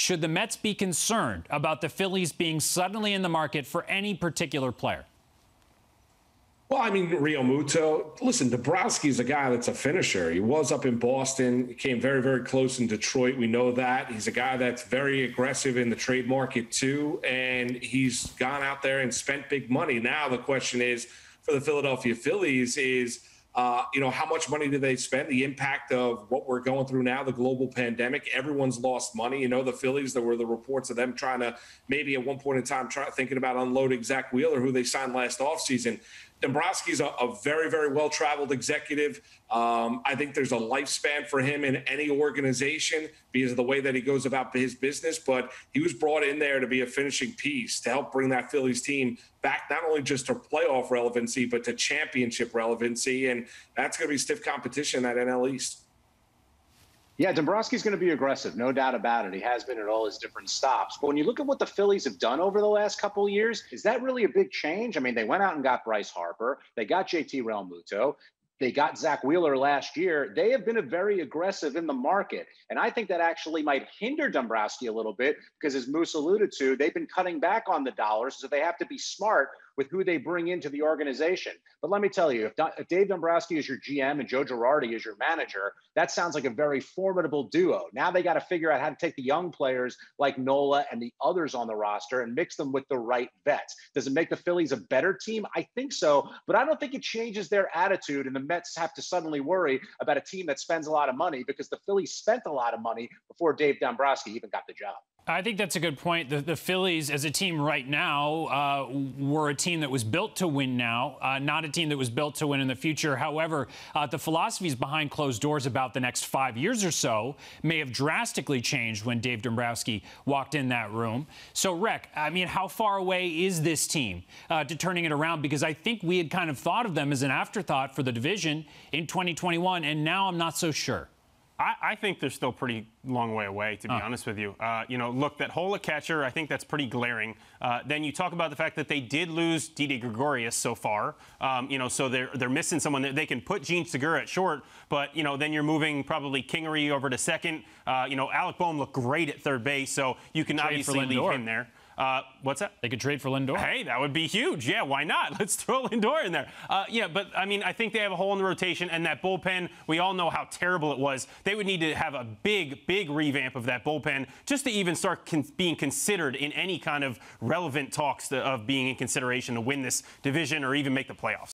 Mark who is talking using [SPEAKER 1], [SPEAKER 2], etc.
[SPEAKER 1] Should the Mets be concerned about the Phillies being suddenly in the market for any particular player?
[SPEAKER 2] Well, I mean, Real Muto, listen, Dombrowski's a guy that's a finisher. He was up in Boston. He came very, very close in Detroit. We know that. He's a guy that's very aggressive in the trade market, too. And he's gone out there and spent big money. Now the question is, for the Philadelphia Phillies is, how much money do they spend? The impact of what we're going through now, the global pandemic. Everyone's lost money. The Phillies, there were the reports of them trying to maybe at one point in time thinking about unloading Zach Wheeler, who they signed last offseason. Dombrowski's a very, very well-traveled executive. I think there's a lifespan for him in any organization because of the way that he goes about his business. But he was brought in there to be a finishing piece to help bring that Phillies team back, not only just to playoff relevancy, but to championship relevancy. And that's going to be stiff competition at NL East.
[SPEAKER 3] Yeah, Dombrowski's going to be aggressive, no doubt about it. He has been at all his different stops. But when you look at what the Phillies have done over the last couple of years, is that really a big change? I mean, they went out and got Bryce Harper. They got JT Realmuto. They got Zach Wheeler last year. They have been very aggressive in the market. And I think that actually might hinder Dombrowski a little bit because, as Moose alluded to, they've been cutting back on the dollars, so they have to be smart with who they bring into the organization. But let me tell you, if Dave Dombrowski is your GM and Joe Girardi is your manager, that sounds like a very formidable duo. Now they got to figure out how to take the young players like Nola and the others on the roster and mix them with the right vets. Does it make the Phillies a better team? I think so, but I don't think it changes their attitude, and the Mets have to suddenly worry about a team that spends a lot of money because the Phillies spent a lot of money before Dave Dombrowski even got the job.
[SPEAKER 1] I think that's a good point. The Phillies, as a team right now, were a team that was built to win now, not a team that was built to win in the future. However, the philosophies behind closed doors about the next 5 years or so may have drastically changed when Dave Dombrowski walked in that room. So, Rec, I mean, how far away is this team to turning it around? Because I think we had kind of thought of them as an afterthought for the division in 2021, and now I'm not so sure.
[SPEAKER 4] I think they're still pretty long way away, to be honest with you. Look, that hole at catcher, I think that's pretty glaring. Then you talk about the fact that they did lose Didi Gregorius so far. So they're missing someone. They can put Gene Segura at short, but, then you're moving probably Kingery over to second. Alec Boehm looked great at third base, so you can obviously leave him there. What's that?
[SPEAKER 1] They could trade for Lindor.
[SPEAKER 4] Hey, that would be huge. Yeah, why not? Let's throw Lindor in there. But, I mean, I think they have a hole in the rotation, and that bullpen, we all know how terrible it was. They would need to have a big, big revamp of that bullpen just to even start being considered in any kind of relevant talks of being in consideration to win this division or even make the playoffs.